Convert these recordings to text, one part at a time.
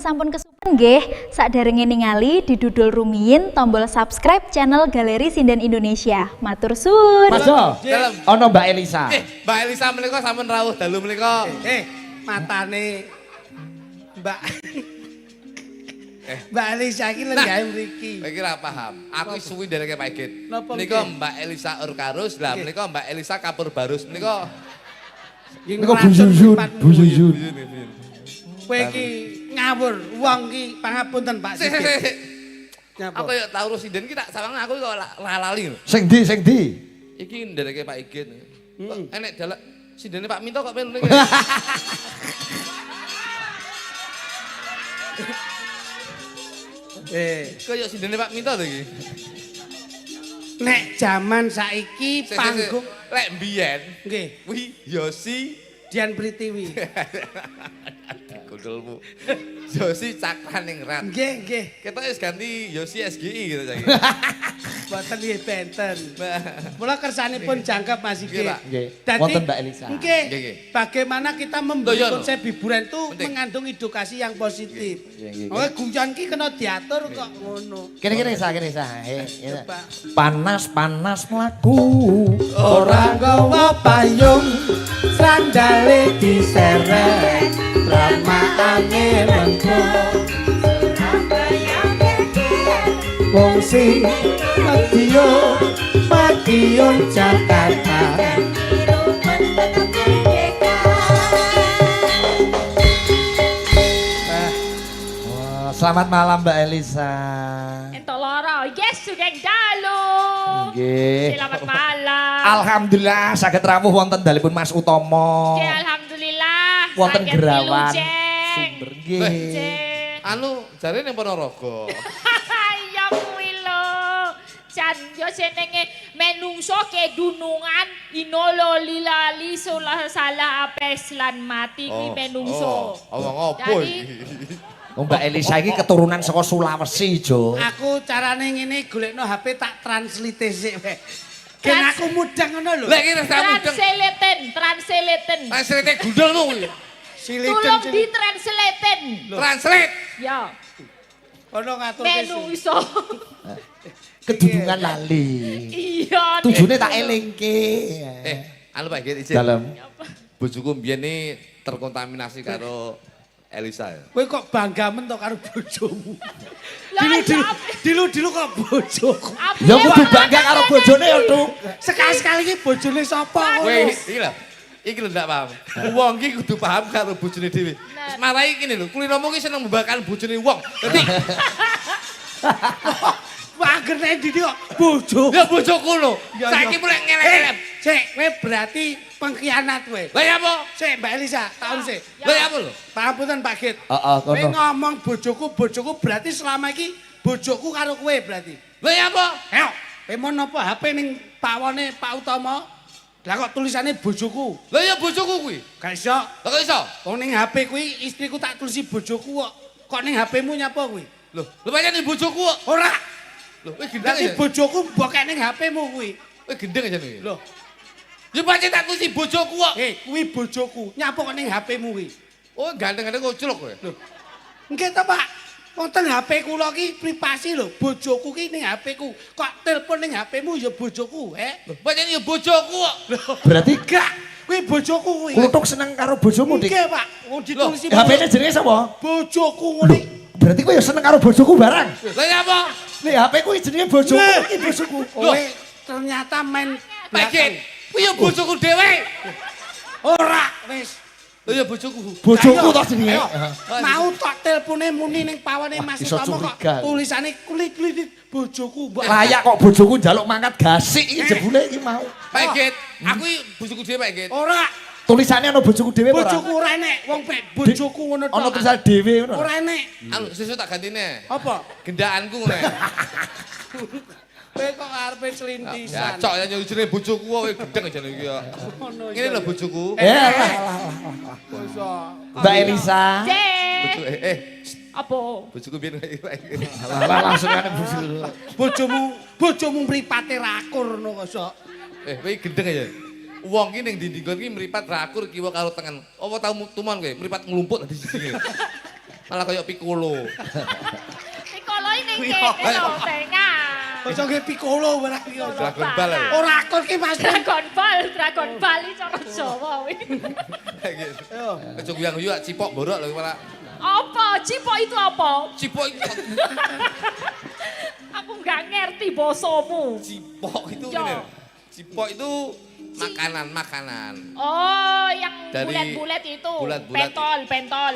Sampun kesupen nggih, sakderenge ningali didudul rumiyin tombol subscribe channel Galeri Sinden Indonesia. Matur suwun. Mas Jo, ono Mbak Elisa. Mbak Elisa menika sampun rawuh dalu menika. Matane Mbak Mbak Elisa iki lek gawe mriki. Kowe iki ra paham. Aku suwi ndereke Pak Igit. Napa Menika nggih? Mbak Elisa Urkarus, lah menika Mbak Elisa Kapur Barus. Menika Niku Bu Yuyun. Kowe iki ngawur, wong iki pangapunten Pak Sik. Sigit. Aku yo tau urus sinden ki tak sawang aku kok lali lho. Sing ndi? Iki ndereke Pak Igit. Kok enek dalek sindene Pak Minto kok melu niku. Kaya sindene Pak Minto to iki. Nek jaman saiki panggung Lek mbiyen nggih, kuwi Yosi Dian Pritiwi. Gundulmu. Yosi Cakraning Rat. Nggih, nggih. Kita wis ganti Yosi SGI gitu saiki. Boten nggih benten. Mula kersanipun jangkep Mas Sigit. Nggih, Pak. Nggih. Dadi, Wonten Mbak Elisa. Nggih. Nggih. Bagaimana kita Loh, memberi iya, konsep hiburan itu Penting. mengandung edukasi yang positif. Nggih. Oh, guyon ki kena diatur kok ngono. Kene sa. Coba. Panas mlaku. Ora nggawa payung, sandale diseret, ramakane lengkung. Wong sing Madiun Jakarta. Wah, selamat malam Mbak Elisa. Ento loro, yes sudah dalu. Nggih. Selamat malam. Alhamdulillah saged rawuh wonten dalipun Mas Utomo. Oke, alhamdulillah. Wonten saged Gerawan wilujeng. Sumber nggih. Ceng. Anu, jare ning Ponorogo. Ya kuwi lho. Jan yo jenenge menungso kedunungan inolo lilali salah apes lan mati kuwi menungso. Omong opo Jadi- iki? Oh, Mbak Elisa iki keturunan saka Sulawesi, Jo. Aku carane ngene golekno HP tak translate sik wae. Gen aku mudang ngono lho. Lek iki rasa mudeng. Translaten. Translate gundulmu kuwi. Siliden Tolong ditranslaten. Translate. Ya, ono ngatur menungso. Kedunungan lali. Iya. Tujune tak elingke. Anu Pak Igit izin. Dalem. Bojoku mbiyen iki terkontaminasi karo Elisa ya. Kowe kok bangga men to karo bojomu. Lah, Dilu kok bojoku. Ya kudu bangga karo bojone ya, Tuk. Sekali-sekali iki bojone sapa Kowe ngono. iki lho. Iki lho ndak paham. Wong iki kudu paham karo bojone dhewe. Wis marai kene lho, kulinomu iki seneng membakan bojone wong. Dadi Wager nek ndi kok bojoku. ya bojoku lho. Ya, Saiki ya. mulai ngelek-ngelek. Sik, kowe berarti pengkhianat kowe. Lah ya apa? Sik, Mbak Elisa, taun sik. Lah ya apa lho? Pangapunten Pak Git. Heeh, Kowe kono. ngomong bojoku berarti selama iki bojoku karo kowe berarti. Lah ya apa? Ayo, kowe mau nopo HP ning pawone Pak Utomo? Lah kok tulisannya bojoku? Lah ya bojoku kuwi. Gak iso. Lah kok iso? Wong ning HP kuwi istriku tak tulisi bojoku kok. Kok ning HP-mu nyapa kuwi? Lho, lu pancen bojoku kok. Ora. Lho, kowe gendeng Berarti ya. bojoku mbok ning HP-mu kuwi. Kowe gendeng aja nih. Lho, Ya pancen tak tusi bojoku kok. kuwi bojoku. Nyapa kok ning HP-mu kuwi? Oh, ganteng-ganteng kok culuk kowe. Lho. Nggih to, Pak. Wonten HP kula ki privasi lho. Bojoku ki ning HP-ku. Kok telepon ning HP-mu ya bojoku, Pancen ya bojoku kok. Berarti Gak, kuwi bojoku kuwi. Kluthuk seneng karo bojomu, Dik. Nggih, Pak. Wong ditulisi HP-ne jenenge sapa? bojoku ngene. Berarti kowe ya seneng karo bojoku barang. Lah ya apa? Nih HP ku jenenge bojoku, Nah. iki bojoku. Kowe ternyata main Pak Git, kuwi ya bojoku dhewe. Ora, wis. Lah ya bojoku. Bojoku Ayo, to jenenge. ayo. Mau tok telepone muni ning pawone Mas iso Utomo kok curiga. tulisane klik-klik bojoku mbok. Layak kok bojoku njaluk mangkat gasik iki jebule iki mau. Pak Git, aku iki bojoku dhewe Pak Git. Ora, Tulisane ana bojoku dhewe ora? bojoku ora enek. Wong pek bojoku ngono tok. Ana tulisan dhewe ngono. Ora enek. Anu sesuk tak gantine. Apa? Gendaanku ngene. Kowe kok arepe Ya selintisan. cok ya jenenge bojoku kok kowe gendeng aja iki ya. Ngono Ngene lho bojoku. Lah. Mbak Elisa. Bojoku Apa? bojoku biyen kayak Pak Git. Lah langsung kan bojoku. Bojomu mripate rakur ngono kok sok. Kowe gendeng aja. Wong ki ning dinding kon ki mripat rakur kiwa karo tengen. Apa tau tumon kowe mripat nglumpuk dadi siji. Malah kayak Piccolo. Piccolo ini kene lho, tengah. Aja nge piccolo ora iki. Dragon Ball. Ora akon ki Mas. Dragon Ball iki cara Jawa kuwi. Yo. Aja guyang-guyu cipok borok lho malah. Apa? Cipok itu apa? Cipok itu Aku nggak ngerti bosomu. cipok itu Yo. gini. Cipok itu makanan. Oh, yang Dari bulat-bulat itu. bulat-bulat. Pentol.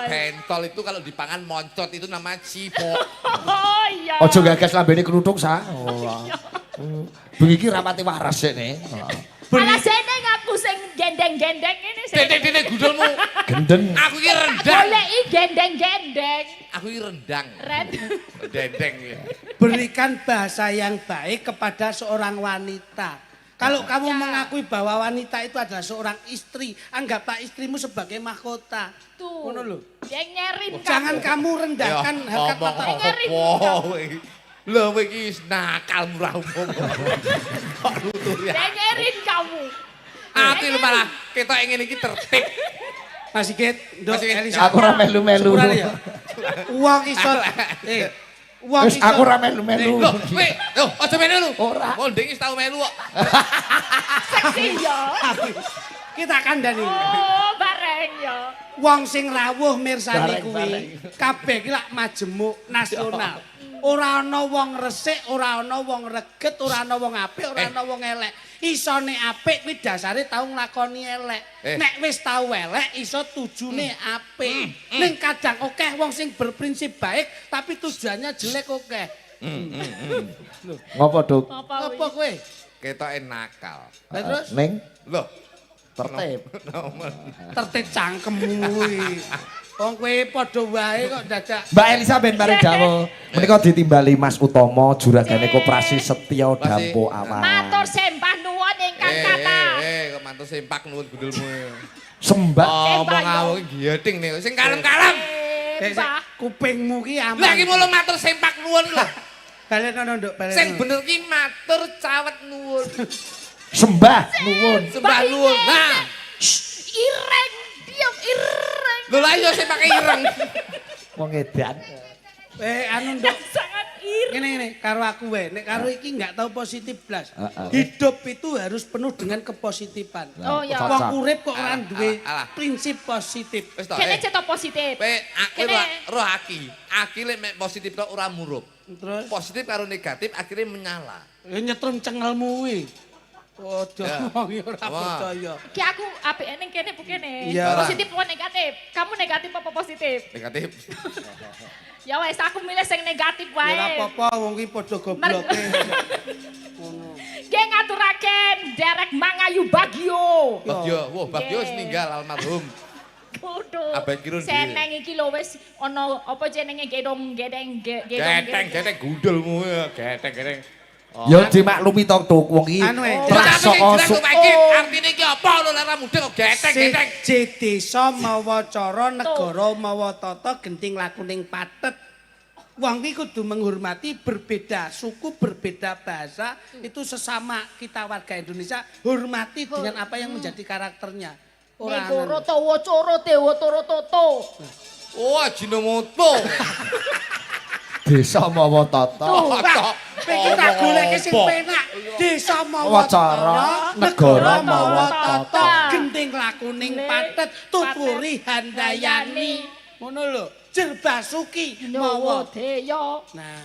Pentol itu kalau dipangan moncot itu namanya cipok. Oh iya. Ojo gagas lambene kruthuk sa. Bengi iki rapati waras sik ne. Alah sene ngaku sing gendeng-gendeng ini sing. Dedek gudulmu. Gendeng. Aku iki rendang. Goleki gendeng-gendeng. Aku iki rendang. Dendeng ya. Berikan bahasa yang baik kepada seorang wanita. Kalau kamu mengakui bahwa wanita itu adalah seorang istri, anggaplah istrimu sebagai mahkota. Tuh. Ngono lho. Dia nyerin Jangan kamu rendahkan harkat martabat. Ngerin. Lho kowe iki wis nakal murah umum. Kok nutur ya. Dia nyerin kamu. Aku lho malah ketok ngene iki tertib. Mas Sigit, Nduk Mas Sigit, Elisa. Aku ora melu-melu. Sepurane ya. Uang iso. Uang Wis iso. aku ora melu-melu. Lho, kowe, lho aja melu lu. Ora. Monding wis tau melu kok. Seksi ya. Kita kandhani. Oh, bareng ya. Wong sing rawuh mirsani Bareng, kuwi kabeh ki lak majemuk nasional. Ora ana wong resik, ora ana wong reget, ora ana wong apik, ora ana wong elek. Isone apik kuwi dasare tau nglakoni elek. Nek wis tau elek iso tujune apik. Ning kadang akeh wong sing berprinsip baik tapi tujuannya jelek akeh. Ngopo, Duk? Apa Apa kowe? Ketoke nakal. Lah terus Ning Lho, tertib. tertib cangkemmu kuwi. Wong kowe padha wae kok dadak. Mbak Elisa ben mari dawuh. Menika ditimbali Mas Utomo juragane Koperasi Setya Dampo Awal. Matur sembah nuwun ingkang kathah. kok mantu sempak nuwun gundulmu. Sembah. Ngomong awake giyeting nih, sing kalem-kalem. Sembah. Kupingmu ki aman. Lah iki mulo matur sempak nuwun lho. Balenono Nduk, balenono. Sing bener ki matur cawet nuwun. Sembah nuwun. Sembah nuwun. Nah, Ireng, diam ireng. lho lah iya sempak ireng. Wong edan. Anu Nduk. Sangat ireng. Ngene karo aku wae, nek karo iki enggak tahu positif blas. Heeh. Hidup itu harus penuh dengan kepositifan. Oh ya. Cocok. Wong urip kok ora Alah, duwe alah. prinsip positif. Wis to. Kene cetok positif. Kowe aku Kene. roh aki. Aki lek mek positif tok ora murup. Terus Positif karo negatif akhirnya menyala. nyetrum cengelmu kuwi. Ojo Ya. wong ora Wah. percaya. Ki aku apik ning kene bu kene. Iya. Positif apa negatif? Kamu negatif apa positif? Negatif. Ya wes aku milih sing negatif Ya ora wae. apa-apa wong ki padha gobloke. Ngono. Ki ngaturaken derek Mangayu Bagio. Bagio, wah Bagio wis Nggih. ninggal almarhum. Kudu. Abang Kirun dhewe. Seneng iki lho wis ana apa jenenge gedong gedeng Geteng gundulmu ya, geteng. Ya dimaklumi to, Duk. Wong iki Anu, rasa Masuk. osok. Artine iki apa lho lara mudeng kok geteng. Siji desa mawa cara, negara mawa tata, genting lakuning patet. Wong iki kudu menghormati berbeda suku, berbeda bahasa, itu sesama kita warga Indonesia, hormati dengan apa yang menjadi karakternya. Ora Negoro tawa coro dewa toro toto. Oh, Ajinomoto. Desa mawa tata. Wah, iki tak goleke sing penak. Desa mawa Wacara, cara, negara negara mawa mawa tata. tata, genting lakuning patet, tupuri handayani. Ngono lho, Jerbasuki Mawa mawa. deya. Nah.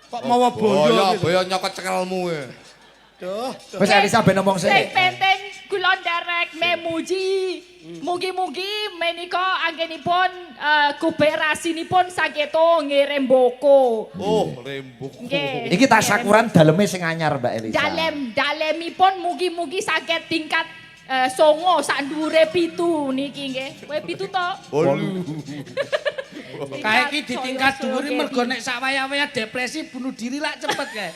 Kok mawa boyo gitu. Boyo nyokot cekelmu ya. Duh. Wis Elisa ben ngomong Sing sik. penting kula nderek memuji. Mugi-mugi menika anggenipun kooperasinipun saketo ngirim boko. Oh, rembuk. Nggih. Iki tasakuran daleme sing anyar, Mbak Elisa. Dalemipun mugi-mugi saged tingkat songo sak dhuwure 7 niki nggih. Kowe 7 to? Bolu. Kae iki ditingkat dhuwur mergo nek sak waya-waya depresi bunuh diri lak cepet kae.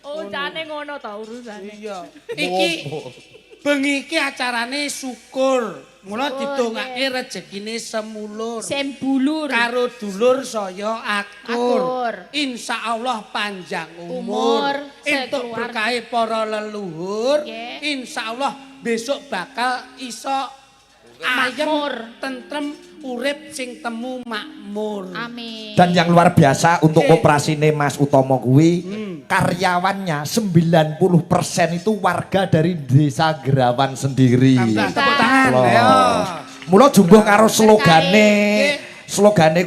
Oh, jane ngono to urusane. Iya. Iki bengi iki acarane syukur. Mula didongake rezekine semulur. Sembulur. Karo dulur saya akur. Akur. Insyaallah panjang Umur, umur. Entuk sekeluarga. berkahe para leluhur. Nggih. Insyaallah besok bakal iso ayem, Makmur. tentrem, urip sing temu makmur. Amin. Dan yang luar biasa untuk operasine Mas Utomo kuwi karyawannya 90% itu warga dari Desa Gerawan sendiri. Tepuk tangan. Loh. Ayo. Mula jumbo karo slogane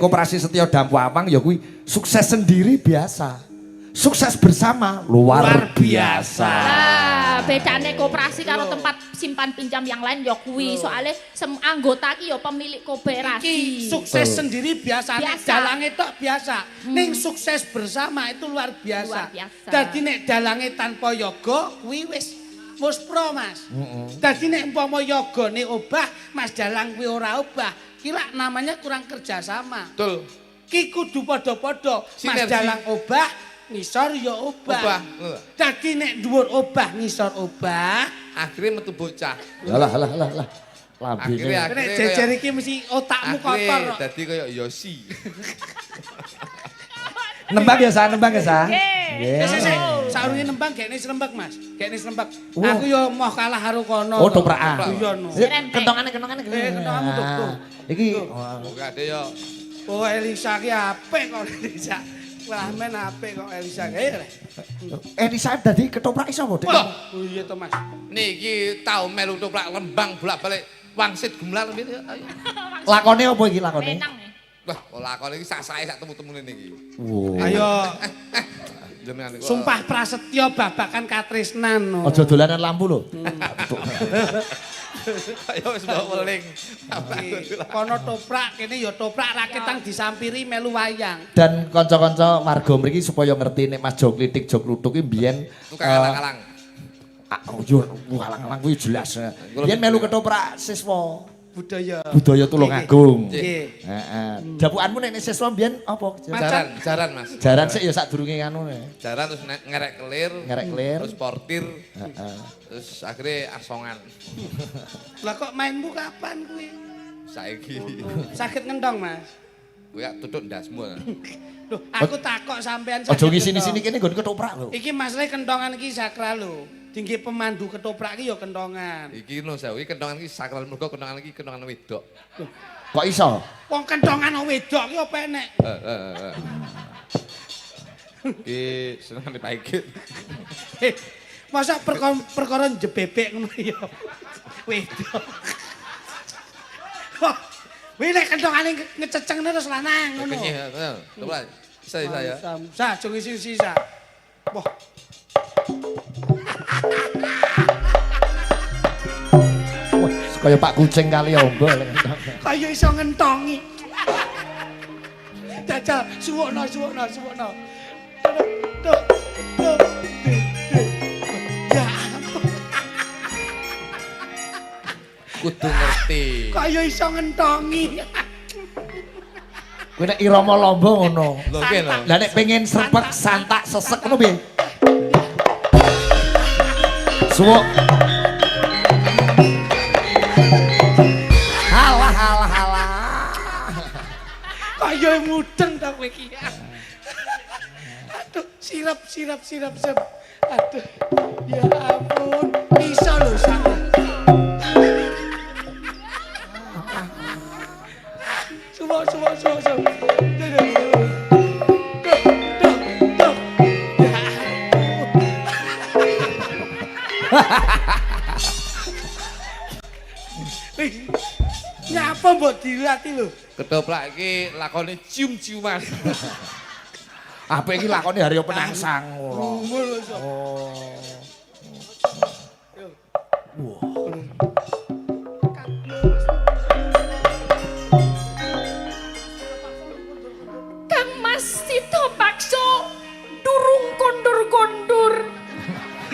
Koperasi Setyo Dampu Amang ya kuwi sukses sendiri biasa. Sukses bersama luar biasa. Lah, bedane koperasi karo tempat simpan pinjam yang lain ya kuwi, soalnya anggota ki ya pemilik koperasi. Iki sukses sendiri biasa, nek Biasa. dalange tok biasa. Ning sukses bersama itu luar biasa. Luar biasa. Dadi nek dalange tanpa yoga kuwi wis pro Mas. Dadi nek umpama yogane obah, Mas Dalang kuwi ora obah, kira namanya kurang kerjasama. Betul. Ki kudu padha-padha. Mas Sinergi. Dalang obah, ngisor ya obah. Obah. Dadi nek dhuwur obah, ngisor obah. Akhirnya metu bocah. Lah. Akhirnya Nek jejer iki mesti otakmu kotor. kok. Dadi kaya Yosi. Nembang ya Sa, nembang ya Sa. Sik, saurunge nembang gekne serembek Mas. Gekne serembek. Wah. Aku yo moh kalah karo kono. Oh, to. toprakan. Iya no. Kentongane. Kentongane tuh. Iki Oke ade yo. Oh Elisa ki apik kok Elisa. Wah men apik kok Elisa ki. Elisa dadi ketoprak sapa, Dik? Wah. Oh iya to Mas. Niki tau melu toprak Lembang bolak-balik wangsit gumelar piye ayo. Lakone apa iki lakone? Menang nih. Wah, lakon iki sak-sake sak temu-temune niki. Wow. Ayo Jenengan niku. sumpah prasetyo babakan katresnan no. Aja dolanan lampu lho. Ayo wis mbok weling. Kono toprak kene ya toprak raketang disampiri melu wayang. Dan kanca-kanca warga mriki supaya ngerti nek Mas Jok Klitik Jok Kluthuk iki biyen Tukang alang-alang. yo alang-alang kuwi jelas. Biyen melu ketoprak siswa Budaya. budaya Tulungagung. Nggih. Heeh. Dapukanmu nek siswa biyen apa? Jaran Mas. Jaran sik ya sadurunge anu. Jaran terus ngerek kelir. Ngerek kelir. Terus portir. Heeh. Terus akhirnya asongan. Lah kok mainmu kapan kuwi? Saiki. Sakit ngendong Mas. Kuwi ya tutut ndasmu. Loh, aku takok sampean Aja sakit ngisini-sini ngendong. kene nggon ketoprak lho. Iki masalah kendongan iki sakral lho. Tinggi pemandu ketoprak iki ya kendongan. Iki no sewu iki kendongan iki sakral mergo kendongan iki kendongan wedok. Kok iso? Wong kendongan wedok iki apa enek? Iki senengane paikit. Masa perkara jebebek ngono ya. Wedok. Wah, wih nek kendongane ngececeng terus lanang ngono. Kenyih, coba saya. Sa, jong isi sa. Wah. Wah, kaya Pak Kucing kali ombo. Kaya iso ngentongi. Jajal, suwukno. Tuh. Ya ampun. Kudu ngerti. Kaya iso ngentongi. Kowe nek irama lomba ngono. Lho ki lho. Lah nek pengen serpek santak sesek ngono piye? Suwuk. Halah. Kaya mudeng ta kowe iki. Aduh, sirap. Aduh. Ya ampun, bisa lho sama. Suwuk. Duh. Nyapa mbok dilatih lho. Ketoprak iki lakone cium-ciuman. Apa iki lakone Haryo Penangsang ngono. Ngul lho, Sob. Kang Mas Sito Pakso durung kondur-kondur.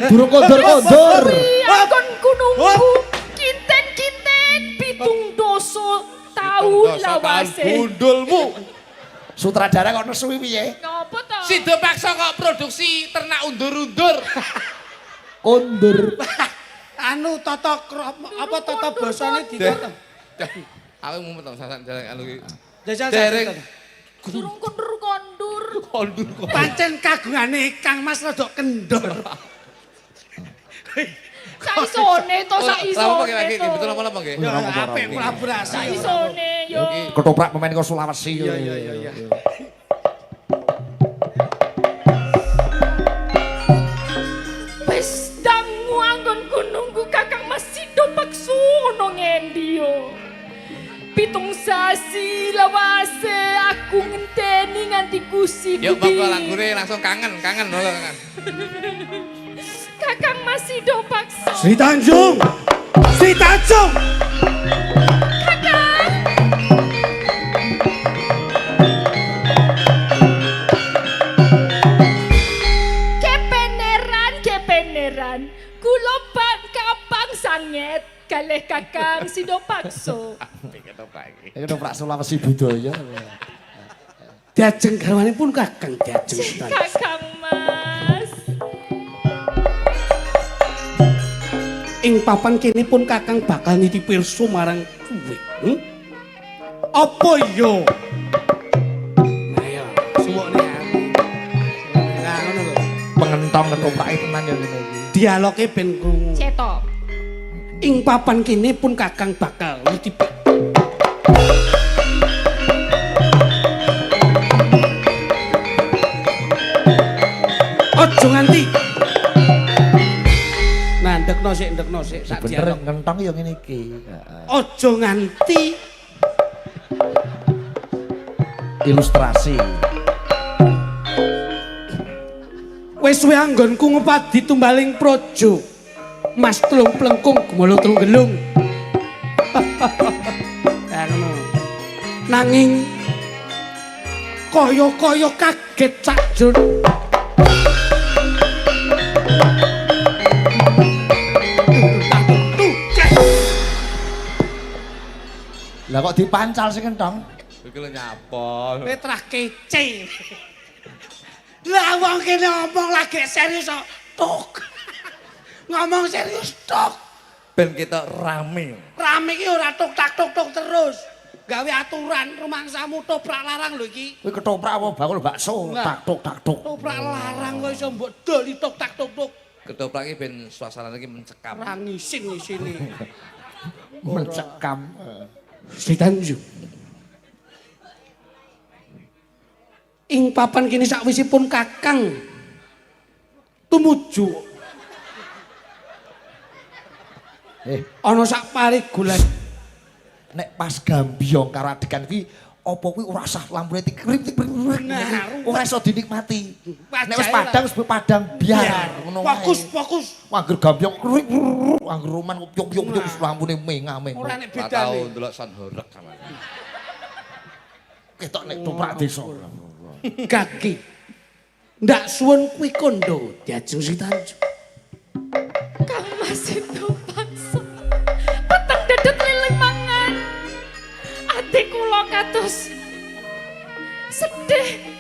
Durung kondur-kondur. Akan kununggu kinten-kinten pitung doso tahun lawase. Gundulmu. Sutradara kok nesu piye? Ngopo to? Sido paksa kok produksi ternak undur-undur. Kondur. Anu tata basane ditata. Aku mumet to sasan dereng anu iki. Jajal Dereng Durung kondur-kondur. kondur kok. pancen kagungane Kang Mas rada kendor. Saisone to Apa nggih lagi saisone. betul apa nggih? Ya apik kolaborasi. Saisone yo. Ketoprak pemain kok Sulawesi. Iya. Wis dangu anggonku nunggu Kakang Mas Sido Paksono ngendi yo. Pitung sasi lawase aku ngenteni nganti kusi. Yuk monggo lagune langsung kangen lho kangen. Kakang Mas Sido Paksono. Sri Tanjung. Kepeneran. Kula bak kapang sanget kalih Kakang Sido Pakso. Ketoprak Sulawesi budaya. Diajeng garwane pun Kakang Diajeng Sri Tanjung. Kakang Mas. Ing papan kene pun Kakang bakal niti pirsa marang kowe. Apa iya? Nah ya, suwokne aku. Nah ngono lho. Pengentong ketoprake tenan ya ngene iki. Dialoge ben krungu. Cetok. Ing papan kene pun Kakang bakal niti Ojo nganti. Nah, ndekno sik sak Bener dialog. ngentong ya ngene iki. Ojo nganti Ilustrasi. wis suwe anggonku ngupadi tumbaling praja. Mas tulung plengkung gumolo tulung gelung. Ya ngono. Nanging kaya-kaya kaget sakjur. Lah kok dipancal sing kentong? Iki lho nyapa. Petrah kece. Lah wong kene ngomong lagi serius kok. Tok. Ngomong serius tok. Ben kita rame. Rame iki ora tok tak tok tok terus. Gawe aturan rumangsamu toprak larang lho iki. Kuwi ketoprak apa bakul bakso? Nah. Tak tok tak tok. Toprak larang kok iso mbok doli tok tak tok tok. Ketoprak iki ben suasana iki mencekam. Ora ngisin isine. Mencekam. Sri Tanjung. Ing papan kini sakwisipun Kakang tumuju ana sak parigulan. Nek pas gambyong karo adegan kuwi apa kuwi ora usah lampune tik-tik Nah, ora iso dinikmati. Wajahe Nek wis lah. padang wis padang biar ngono wae. Fokus. Angger gambyong angger roman pyong-pyong wis lampune mengame. Ora nek Ora tau bedane. ndelok son horeg sama. Ketok nek toprak desa. Kaki. Ndak suwun kuwi kondo diajeng Sri Tanjung. Kang Mas itu paksa. Peteng dedet liling mangan. Ati kula kados sedih.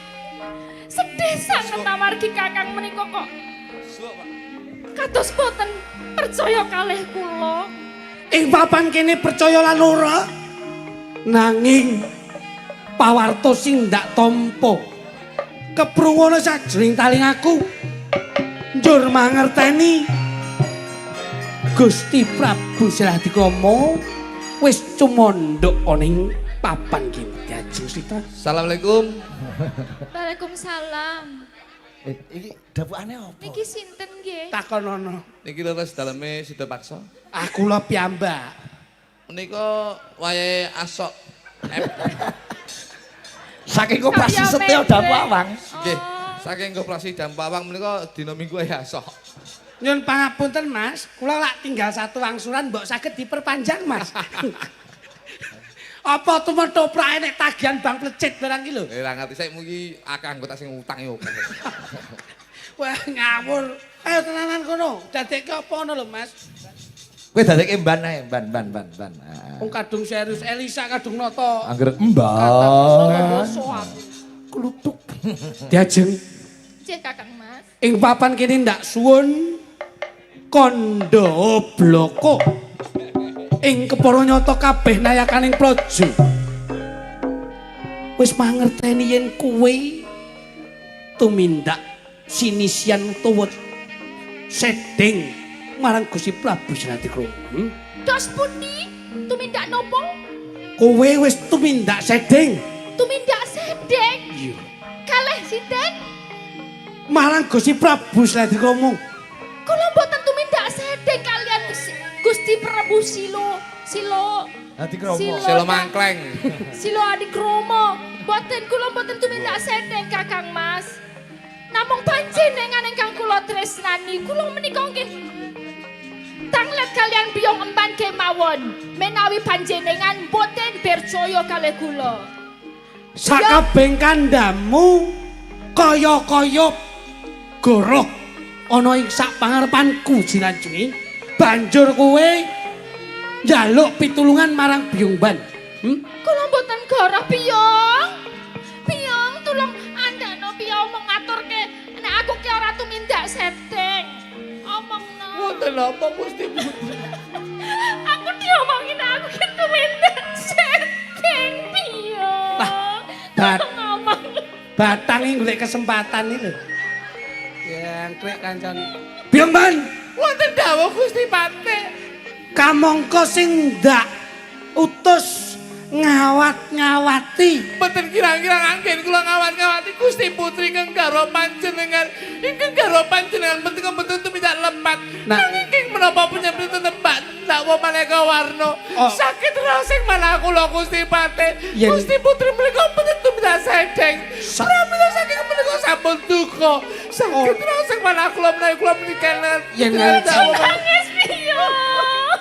Sedih sanget amargi Kakang menika kok kados boten percaya kalih kula. Ing papan kene percaya lan ora. Nanging pawarto sing ndak tampa. Keprungono sajroning taling aku. Njur mangerteni Gusti Prabu Seladikrama wis cumondhok ana ing papan kene diajeng Sri Tanjung. Assalamualaikum. Waalaikumsalam. Iki dapukane apa? Niki sinten nggih? Takonono. Niki lho wis daleme Sido Paksa. Aku lho piyambak. Menika wayahe asok. Saking operasi setia dapu awang. Nggih, saking koperasi Dampawang menika dina Minggu wae asok. Nyun pangapunten Mas, kula lak tinggal satu angsuran mbok saged diperpanjang Mas. Apa temen toprake nek tagihan Bang Plecit barang iki lho. Ora ngerti sik mugi akeh anggota sing utang yo. Wah ngawur. Ayo tenanan kono, dadekke apa ngono lho Mas. Kowe dadekke mban ae, mban. Wong kadung serius Elisa kadung nata. Angger mban. Soal. Klutuk. Diajeng Nggih Kakang Mas. ing papan kene ndak suwun kandha bloko. Ing kepara nyata kabeh nayakaning praja. Wis mangerteni yen kowe tumindak sinisian utawa sedeng marang Gusti Prabu Sratikrama. Dos pundi? Tumindak nopo? Kowe wis tumindak sedeng. Tumindak sedeng. Iya. Kalih sinten? Marang Gusti Prabu Sratikrama. Kula mboten tumindak sedeng kalian Gusti Prabu Silo Selo mangkleng. Silo Adikromo. Mboten kula mboten tumindak sedeng Kakang Mas. Namung panjenengan ingkang kula tresnani. Kula menika nggih tanglet kalian biyong emban kemawon. Menawi panjenengan mboten percaya kalih kula. Sakabeng kandhamu kaya-kaya goroh ana ing sak pangarepanku Jiranjungi. Banjur kowe njaluk pitulungan marang Biyong Ban. Kula mboten goroh Biyong. Biyong tulung andhana Biyong mengaturke nek aku ki ora tumindak sedeng. Omongno. Wonten apa Gusti Putri? Aku diomongin aku ki tumindak sedeng Biyong. Ngomong. Batang ing golek kesempatan iki lho. Jangkrik kancan. Biyong Ban, Wonten dawuh Gusti Pate. kamangka sing ndak utus ngawat-ngawati. Mboten kirang-kirang anggen kula ngawat-ngawati Gusti Putri ingkang garwa panjenengan. Ingkang garwa panjenengan penting mboten tumindak lepat. Nah. Nanging menapa penyebab tembak dakwa Maneka Warna. Oh. Sakit rasing malah kula Gusti Pate. Yen- Gusti Putri menika mboten tumindak sedeng. Pramila saking menika sampun duka. Sakit rasing malah kula menawi kula menika. Yen Nangis Biyong.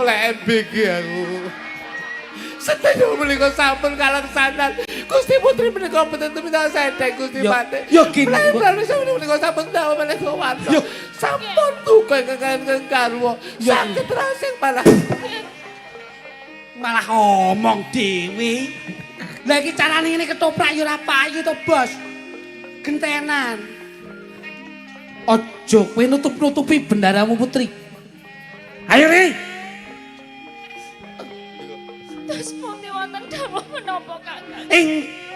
Lek MBG aku. Sedaya menika sampun kaleksanan. Gusti Putri menika mboten tumindak sedeng Gusti Yo- Pate. yo gini, Bu. Lalu menika sampun dawa Maneka Warna. Yo. Sampun duka ingkang garwa. Yo. Sakit rasing malah ngomong dhewe. Lah iki carane ngene ketoprak ya ora payu to, Bos. Gentenan. Aja kowe nutup-nutupi bendaramu Putri. Ayo, Ri. Terus pundi wonten dawuh menapa Kakang? Ing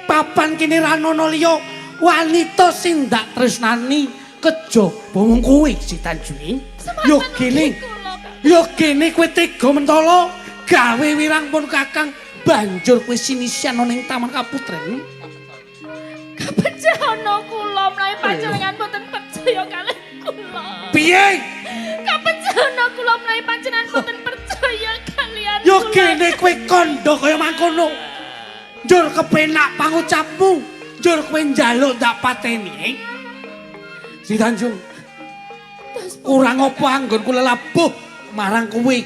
papan kene ra ana liya wanita sing ndak tresnani kejaba mung kowe si Tanjungi. Yo kene. Kula, Kakang. Yo kene kowe tega mentala gawe wirang pun Kakang banjur kowe sinisian ana ning Taman Kaputren. Kapecana kula menawi panjenengan mboten percaya kalih kula. Piye? Kapecana kula menawi panjenengan mboten percaya kalian Yo kula. kene kowe kandha kaya mangkono. Njur kepenak pangucapmu, njur kowe njaluk ndak pateni. Si Tanjung, kurang apa anggonku lelabuh marang kowe.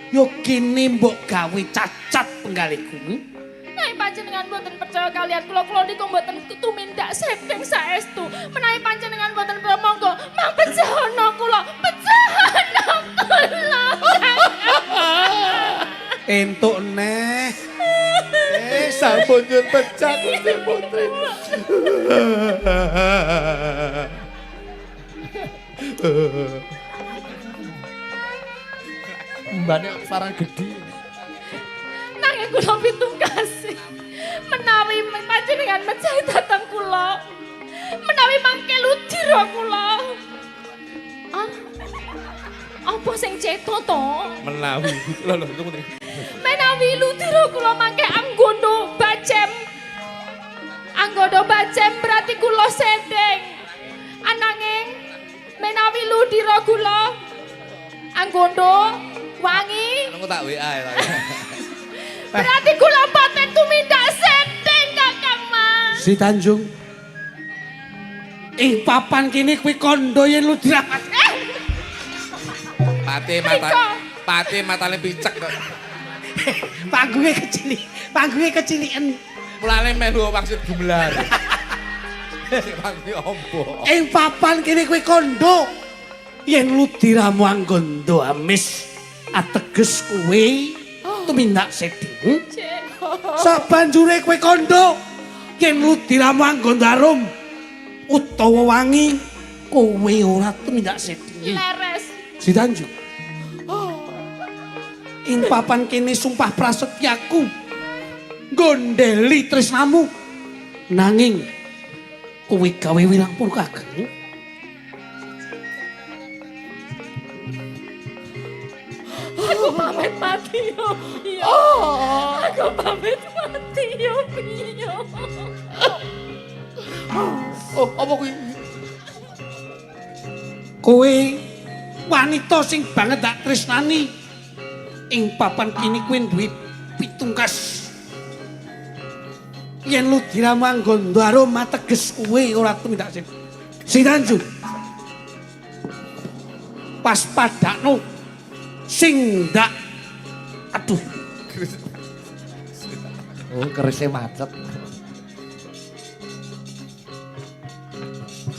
Yo kene mbok gawe cacat penggalihku. Menawi panjenengan mboten percaya kalian kula niku mboten tumindak sedeng saestu. Menawi panjenengan mboten percaya monggo mang pecahana kula. Entuk neh. sampun nyun pecah Gusti Putri. Mbane sarang gedhi. Nanging kula pitungkasi. Menawi panjenengan mejahi dhateng kula. Menawi mangke ludira kula. Ah. Apa sing cetha to? Menawi lho tunggu. Menawi ludira kula mangke anggono bacem. Anggono bacem berarti kula sedeng. Ananging menawi ludira kula anggono wangi Aku tak WA ya. berarti kula mboten tumindak sedeng Kakang Mas. Si Tanjung. Ing papan kene kowe kandha yen ludira. Pati matane picek kok. Panggunge keciliken. Mulane melu maksud gumelar. Panggunge ombo. Ing papan kene kowe kandha yen ludiramu anggondo amis ateges kowe tumindak sedeng. Sabanjure kowe kandha yen ludiramu anggondo arum utawa wangi kowe ora tumindak sedeng. Leres. Si Tanjung. Ing papan kene sumpah prasetyaku gondeli tresnamu nanging kowe gawe wirang pun Kakang. Piyo piyo. Aku pamit mati yo piyo. Oh, apa kuwi? Kowe wanita sing banget tak tresnani. Ing papan kini kowe duwe pitungkas. Yen lu diramang Gondaro mateges kowe ora tumindak sing. Sitanjung. Pas padakno sing ndak. Aduh. Oh, kerisnya macet.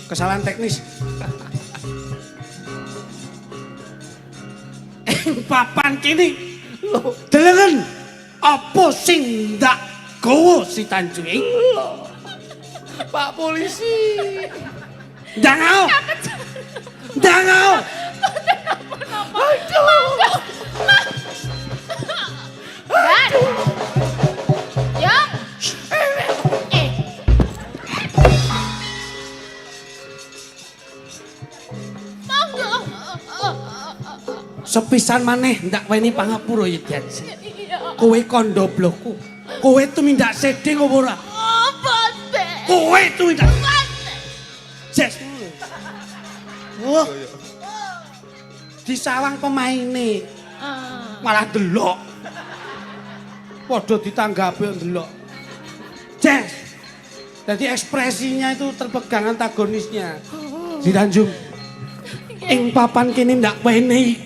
Kesalahan teknis. Papan kini delengen apa sing ndak gowo si Tanjung Pak polisi. Ndangau. Ndangau. Dan. Yang. Monggo. Sepisan maneh ndak weni pangapura ya Dian. Iya. Kowe kondo blokku. Kowe tumindak sedeng apa ora? Apa teh? Kowe tumindak. Jes. Wah. Disawang pemaine. Malah delok. Padha ditanggapi ndelok. Jes. Jadi ekspresinya itu terpegang antagonisnya. Si Tanjung. Ing papan kene ndak wenehi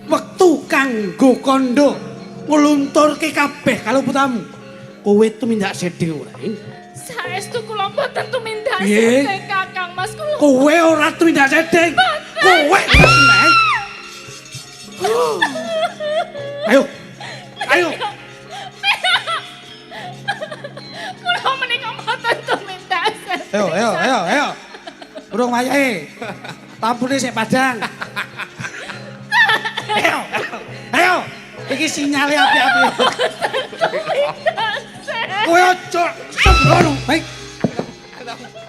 wektu kanggo kondo nglunturke kabeh kalau putamu. Kowe tumindak sedeng ora? Saestu kula mboten tumindak Piye? sedeng Kakang Mas kula. Kowe ora tumindak sedeng. Kowe nek. Ayo. Ayo. Kula menika mboten tumindak sedeng. Ayo. Burung wayahe. Tampune sik padang. Ayo. Iki sinyale api-api. Kowe aja sembrono. Baik.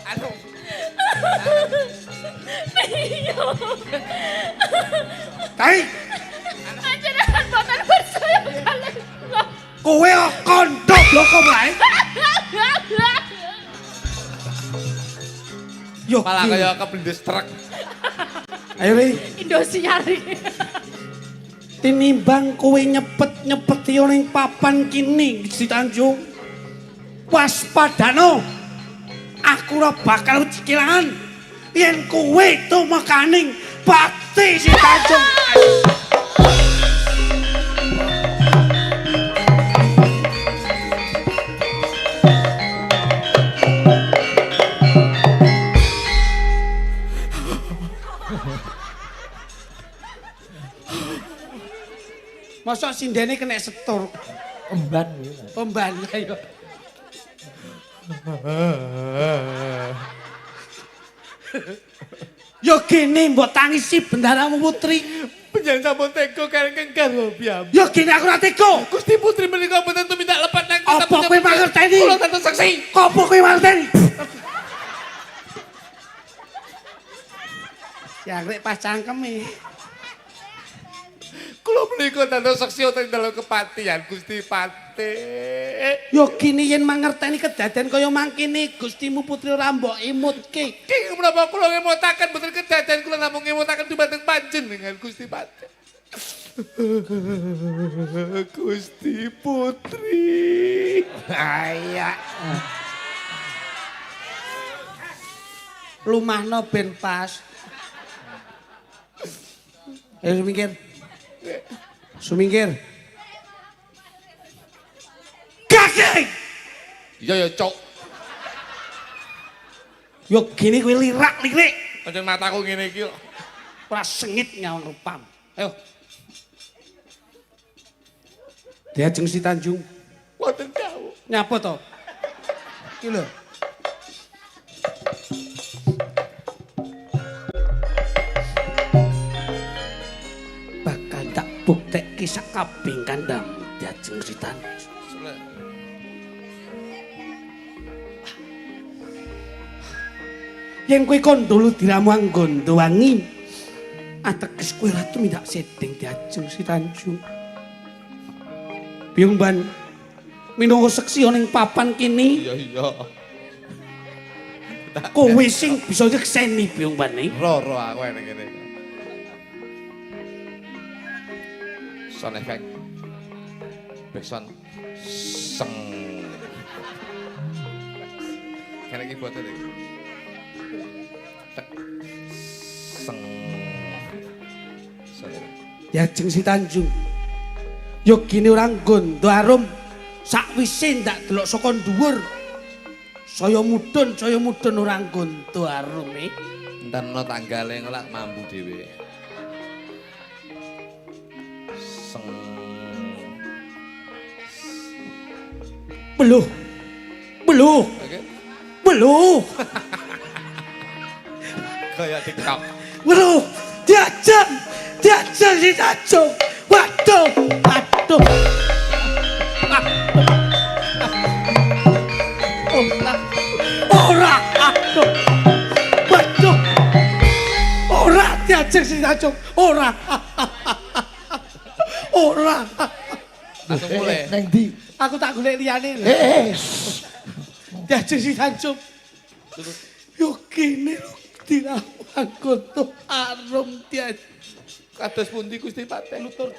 Anu. Iya. Kai, Panjenengan mboten percaya kalih kula. kowe kondo bloko wae. Yo, Malah kaya keblendes truk. ayo Le. Indosiar iki. Tinimbang kowe nyepet-nyepeti ning papan kini si Tanjung. Waspadano. Aku ora bakal cikilangan yen kowe tumekaning bakti si Tanjung. Masa sindene kena setur. Emban. Pemban ayo. Yo kene mbok tangisi bendaramu putri. Panjenengan sampun tega kenging karo piyambak. Yo kene aku ora tega. Gusti Putri menika mboten tumindak lepat nang Apa kowe mangerteni? Kula tanpa saksi. Apa kowe mangerteni? Ya rek pas cangkeme. Kula menika tanpa saksi wonten dalam kepatihan Gusti Pati. Yo kene yen mangerteni kedaden kaya mangkene Gustimu putri ora mbok imutke. King menapa kula ngemutaken mboten kedaden kula namung ngemutaken dumateng panjenengan Gusti Pati. Gusti Putri. Aya. Lumahno ben pas. Ayo sumingkir. Sumingkir. Kaki! Iya ya, Cok. Yo gini kowe lirak-lirik. Pancen mataku ngene iki kok. Ora sengit nyawang rupam. Ayo. Diajeng si Tanjung. Wonten dawuh. Nyapa to? Iki lho. Bakal tak buktekke sakabeh kandhang diajeng si Tanjung. Yen kowe kondolo diramu anggondo wangi. Ateges kowe ratu mindak sedeng diajeng si Tanjung. Biyung ban minangka seksi ning papan kini. Iya. Kowe sing bisa nyekseni Biyung ban iki. Ro aku enek ngene. Sound effect. Backsound seng. Kene iki buat iki. Seng. Yajeng si Tanjung. Yo gini ora nggondo arum. Sakwise ndak delok saka dhuwur. Saya mudun ora nggondo arum e. Entarno tanggale ngelak mambu dhewe. Seng. Beluh. Oke. Beluh. Kayak TikTok. Beluh. Diajeng si Tanjung. Waduh. Ora. Aduh. Waduh. Ora diajeng si Tanjung. Ora. Langsung mulai. Neng di. Aku tak golek liyane. Diajeng si Tanjung. Yo kene dirawang koto arum diajeng. Kados pundi Gusti Patih? Lutur.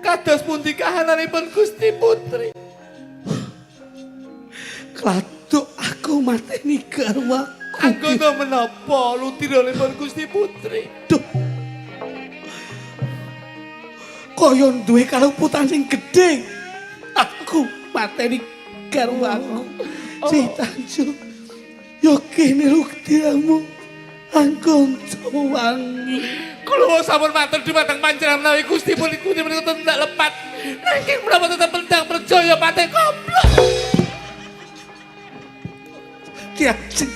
Kados pundi kahananipun Gusti Putri? Kladuk aku mateni garwa. Anggono menapa lutiranipun Gusti Putri? Duh. Kaya duwe kaluputan sing gedhe. Aku mateni garwaku. Si Tanjung. Yo kene luktiamu. Anggon wangi. Kula sampun matur dhumateng panjenengan menawi Gusti Putri menika tidak lepat. Nanging menapa tetep pendang percaya Patih Komplot. Diajeng.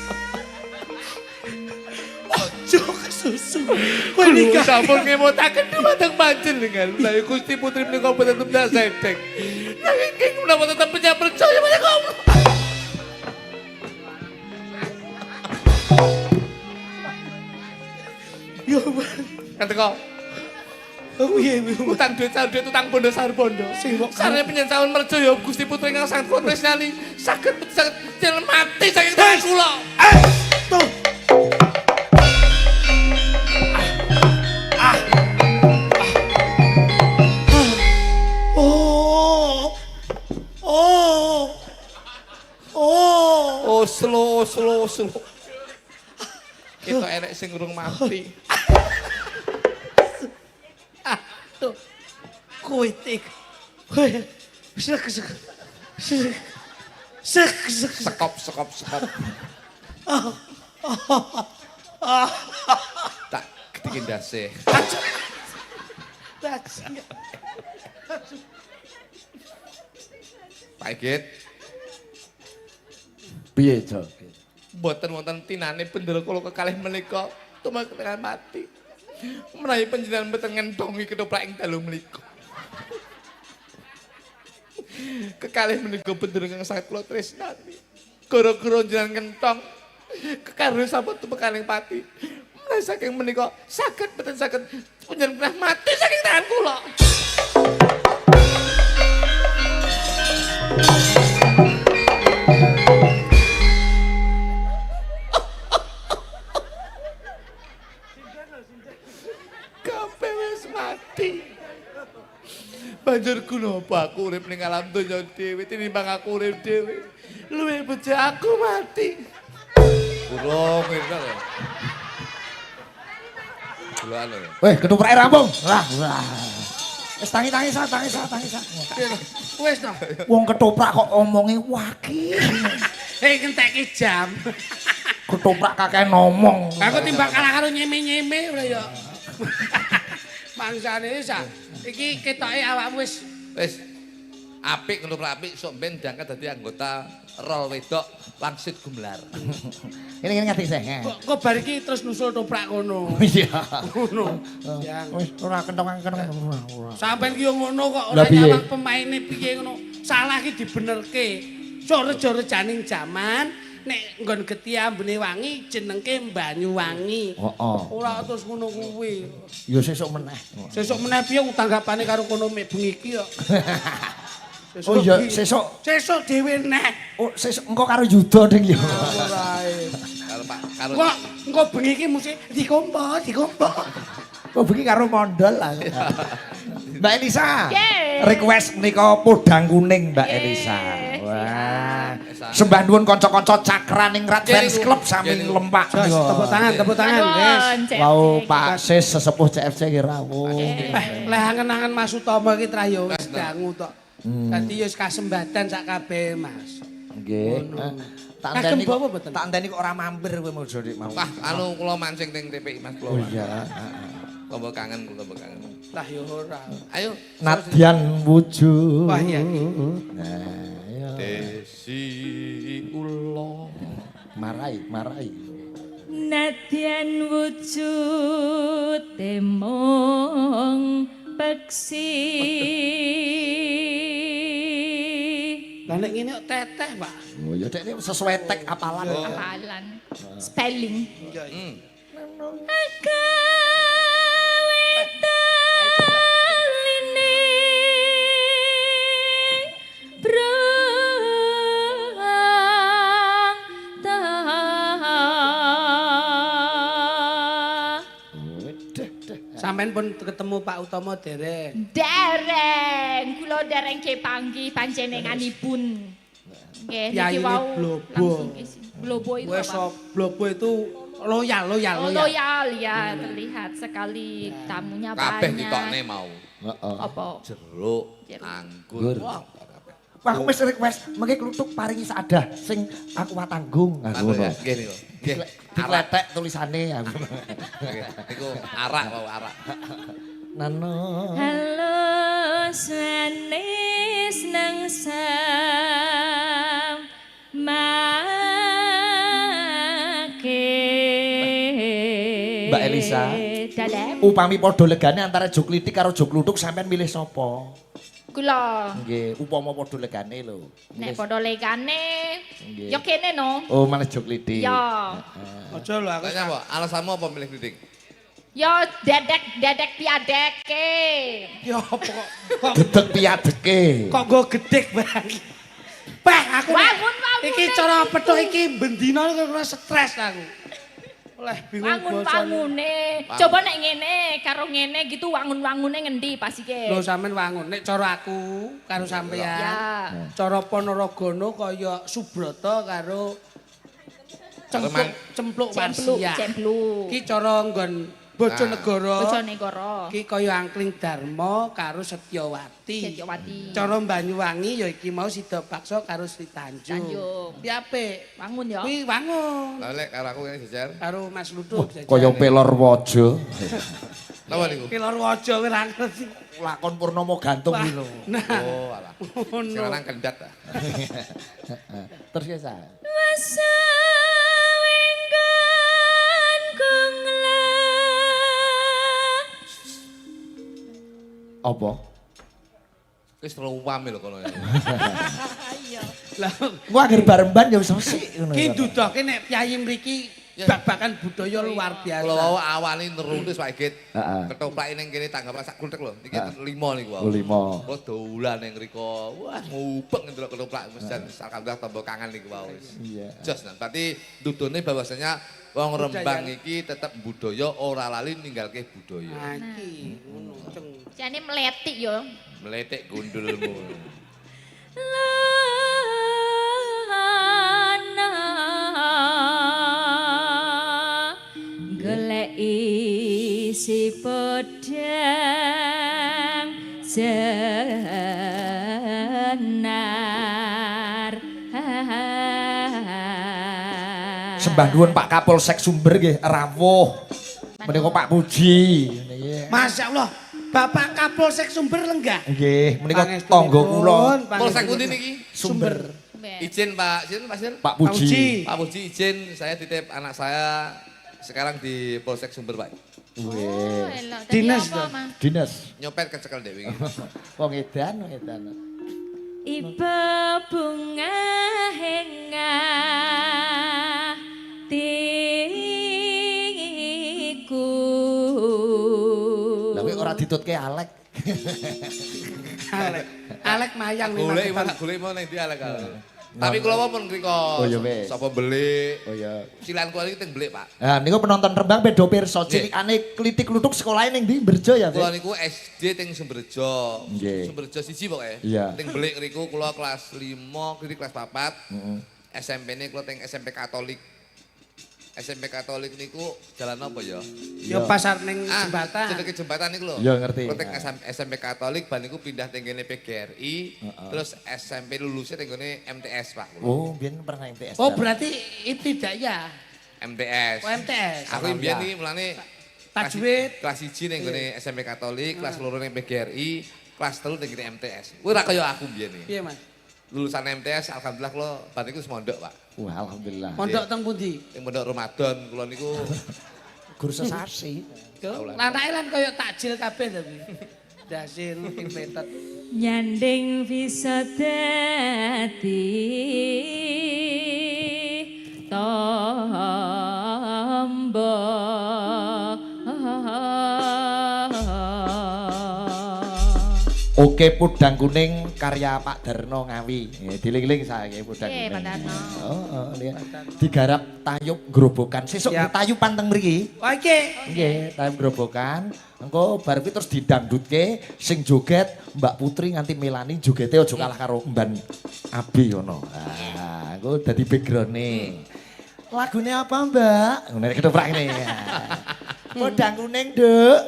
Ojo kesusu. Kowe nikah. Kula sampun ngemutaken dhumateng panjenengan menawi Gusti Putri menika boten tidak sedeng. Nanging menapa tetep percaya Patih Komplot. Yo, Bang. Kata kau, Piye, utang duit utang bondo sarbondo. Sarane penyen sawun merjaya Gusti Putri ingkang sangat kuat tresnani saged mati saking tangan kula. Tuh. Oh, slow. Kita enek sing urung mati. Aduh. Kowe tik. Kowe. Sekop. Tak ketikin dase. Pak Igit. Piye, Jo? Mboten wonten tinane bendera kula kekalih menika tumeka tengah mati. Menawi panjenengan mboten ngentongi ketoprak ing dalu menika. Kekalih menika bendera kang sanget kula tresnani. Gara-gara jenengan ngentong kekarone sampun tumekaning pati. Menawi saking menika saged mboten saged panjenengan pernah mati saking tangan kula. Banjur kunapa aku urip ning alam donya dhewe tinimbang aku urip dhewe. Luwih bejo aku mati. Burung ngono lho. Bulan lho. Weh, ketuprake rampung. Lah. Wis tangi sa. Wis to. Wong ketoprak kok omonge waki. Ngenteki jam. Ketoprak kakek ngomong. Aku timbang kalah karo nyeme-nyeme ora ya. Mangsane sak iki ketoke awakmu wis Apik ketoprak apik sok ben diangkat dadi anggota rol wedok Langsit Gumelar. Ini ngerti sih. kok bar iki terus nusul toprak kono. Iya. Ngono. Wis ora kentong. Sampeyan ki yo ngono kok ora nyawang pemaine piye ngono. Salah ki dibenerke. Sok reja-rejaning jaman nek nggon geti ambune wangi jenengke Banyuwangi. Heeh. Ora terus ngono kuwi. Ya sesuk meneh. Sesuk meneh piye tanggapane karo kono mek bengi iki kok. Oh iya, sesuk. Sesuk dhewe neh. Oh, sesuk engko karo Yuda ding ya. Ora ae. Karo Pak, karo Kok engko bengi iki mesti dikompo. Kok bengi karo mondol lah. Mbak Elisa. Nggih. Request menika podang kuning Mbak Nggih, Elisa. Wah. siap. Sembah nuwun kanca-kanca Cakraning Rat Nggih, Fans niku. Club sami Nggih, niku. lempak. Jos, tepuk tangan, wis. Wow, Pak Sis sesepuh CFC ki rawuh. Leh angen-angen Mas Utama iki tra ya wis dangu tok. Dadi ya wis kasembatan sak kabeh, Mas. Nggih. Tak Kagem anteni bawa kok mboten? tak anteni kok ora mampir kowe mojo Dik mau. Wah, anu kula mancing teng TPI Mas Oh kula. iya. Kula kangen, kula kangen. Lah ya ora. Ayo. Nadyan wujud. Wah, iya. Nah, iya. Desi ulo. Marai. Nadyan wujud temong peksi. Lah nek ngene kok teteh, Pak. Oh ya Dek ini sesuai tag apalan. Apalan. Spelling. Hmm. Agawe taline brang Sampeyan pun ketemu Pak Utama dereng. dereng kula dereng ke panggih panjenenganipun. Nggih niki Yayune wau Blobo. langsung ke sini. Blobo itu Wes apa? Blobo itu loyal. Loyal ya, terlihat sekali tamunya Kabeh banyak. ditokne mau. Heeh. Apa? Jeruk, Jeruk. anggur. Anggur. Wah, Wah, aku wis request mengke kluthuk paringi sadah sing aku watanggung. Aku anu ngono. ya, nggih niku. Nggih. Arak. Dikletek tulisane aku. Nggih, niku arak mau arak. Nano. Halo sanes nang sam make. Mbak Elisa. Dalem. Upami padha legane antara jog litik karo jog kluthuk sampean milih sapa? Kula Nggih, upama padha legane lho. nek padha legane Nggih. ya kene no. Oh, malah jog litik. Ya. Aja lho aku. Tanya apa? Alasanmu apa milih kritik? Ya dedek piadeke. Ya apa kok Dedek piadeke. kok go gedek Bang. Bah aku nek- Wangun. iki cara petuk iki bendina kok stres aku. Oleh bingung bocone. Wangun-wangune. Coba nek ngene karo ngene gitu wangun-wangune ngendi pas iki? Lho sampean wangun nek cara aku karo sampean. Ya. Cara Ponorogono kaya Subrata karo cempluk warsia. Cempluk. Iki cara nggon Bojonegoro. Bojonegoro. Iki kaya Angkling Darma karo Setyawati. Setyawati. Cara Banyuwangi ya iki mau Sida Paksa karo Sri Tanjung. Tanjung. Piye apik? Wangun ya. Kuwi wangun. Lah lek karo aku ngene jejer. Karo Mas Ludut. Kaya pelor waja. Napa niku? Kilor waja kowe ra ngerti. Lakon Purnomo gantung iki lho. Nah, Oh, alah. ngono. Sekarang kendat ta. Terus ya, Sa. Masa wenggan kungla. Apa? Wis terlalu wame lho kono. Lah, Gua agar baremban ya wis resik ngono. ki ya. dudoke nek piyayi mriki bak-bakan budaya luar biasa. Kula wau awali neruntis Pak Igit. Heeh. Ketoprak ning kene tanggapan sak kultek lho. Iki 5 niku wau. Oh, 5. Kula dolan ning riko. Wah, ngubeng ndelok ketoprak mesan alhamdulillah tambah kangen niku wau wis. Iya. Jos nah. Berarti dudune bahwasanya wong Rembang iki tetep budaya ora lali ninggalke budaya. Nah, iki ngono. Ceng. Jane meletik yo. Meletik gundulmu. Lana golek isi pedang senar. Sembah nuwun Pak Kapolsek Sumber nggih rawuh. Menika Pak Puji. Masya Allah, Bapak Kapolsek Sumber lenggah. Nggih, menika Pangestunipun, tangga kula Polsek pundi niki? Sumber. Izin Pak, izin Pak Sir. Pak Puji. Pak Puji izin saya titip anak saya sekarang di Polsek Sumber Pak. Oh, elah. Tadi Dinas apa, dong. Mas? Dinas. Nyopet kecekel dek wingi. Wong edan, wong edan. Iba bunga hengah tiku. Lah kowe ora ditutke Alek. Alek mayang Golek memang. tak golek mau ning ndi Alek. Tapi kula pun ngriko. Oh, ya wis. Sapa beli? Oh ya. Silan kula iki teng belik, Pak. Nah, niku penonton Rembang beda pirsa. Cilikane klitik kluthuk sekolahane ning ndi Berjo ya, Kula Fik? niku SD teng Sumberjo. Nggih. Sumberjo 1 pokoke. Iya. Teng belik niku kula kelas 5, klitik kelas 4. Heeh. SMP-ne kula teng SMP Katolik. SMP Katolik niku jalan apa ya? Ya pasar ning jembatan. Cedeke jembatan niku lho. Ya, ngerti. Kula teng SMP Katolik bar niku pindah teng kene PGRI, terus SMP lulusnya teng kene MTS, Pak. kula. Oh, biyen pernah MTS. Oh berarti ibtidaiyah. MTS. Oh MTS. Aku mbiyen iki mulane Tajwid. kelas 1 ning kene SMP Katolik, kelas 2 ning PGRI, kelas 3 ning kene MTS. Kuwi ora kaya aku mbiyen iki. Piye, Mas? Lulusan MTS alhamdulillah kula bar niku wis mondok, Pak. Wah, alhamdulillah. Mondok teng pundi? Ning mondok Ramadan kula niku Guru sesasi. Anake lan koyo takjil kabeh tapi. Dasil impetet. Nyanding bisa dadi tombo. Oke Pudang Kuning karya Pak Darno Ngawi. Diling-ling saya Pudang Oke, Kuning. Pak Darno. Oh, lihat. Digarap tayub grobokan. Sesuk Siap. tayuban teng mriki. Oke. Nggih, tayub grobokan. Engko bar kuwi terus didangdutke sing joget Mbak Putri nganti Melani jogete aja kalah karo Mban Abi ngono. Ah, engko dadi background-e. Lagune apa, Mbak? Ngene ketoprak ngene. Pudang Kuning, Duk.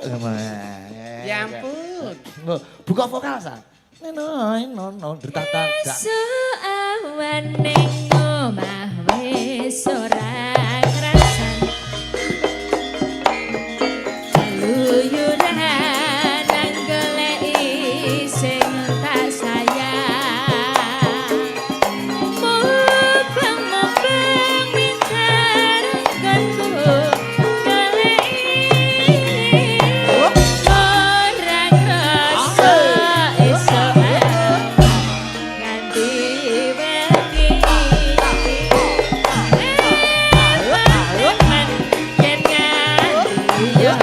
Ya ampun. Nggak, buka vokal sa. No, dertatak. Esuk awan ning omah wis ora krasan. Luyuran nang goleki sing tak sayang. Mubeng-mubeng mitar nggonku goleki. Ora krasa esuk nganti wengi. Yen nganti yo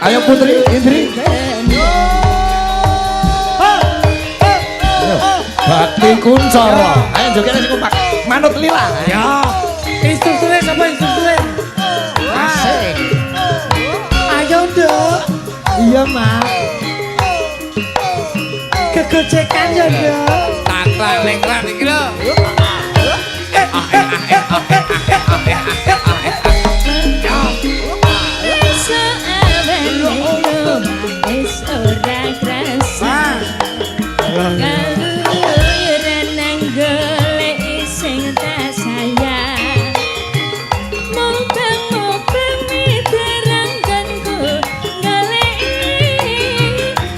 Ayo Putri, Indri. Bakti Kuncoro. Ayo jogetnya sing kompak. Manut lila. Ya. Instrukturnya siapa instrukturnya? Asik. Ayo Dok. Iya, Mas. Kegocekan ya Dok. takrak lengkrak iki lho.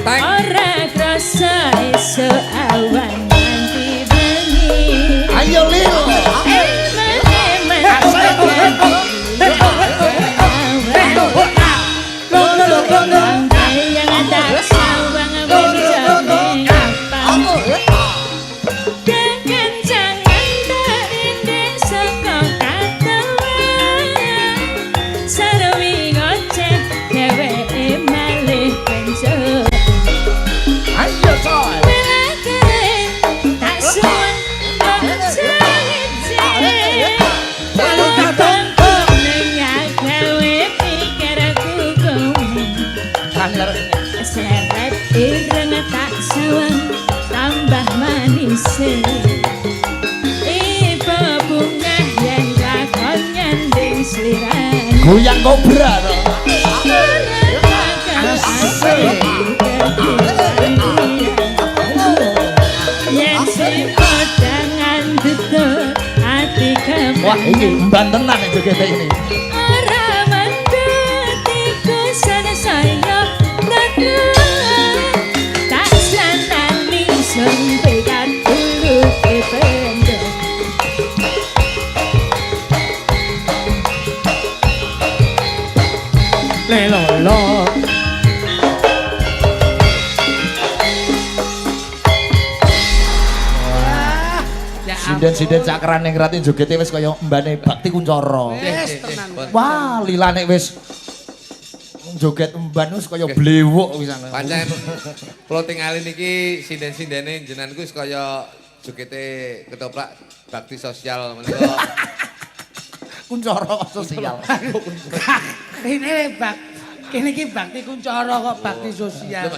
Ora esok awan nganti bengi. Ayo Lil. Ayo coy. Seret ireng tak sawang tambah manis. Ibu bunga yang lakon nyanding selirang. Goyang kobra to. Yen sing podangan tutur ati kemen. Wah, iki mban tenan nek jogete ini. Ora mendutiku sana saya datang. Tak sanani sempegan dulu kependek. Lelolo. Sinden-sinden cakran ning rati jogete wis kaya mbane Bakti Kuncoro. Wes tenan. Wah, lilane wis joget mban wis kaya blewuk wisan. Pancen kula tingali niki sinden-sindene jenenganku wis kaya jogete ketoprak bakti sosial menika. Kuncoro sosial. Kene iki bakti kuncoro kok bakti sosial.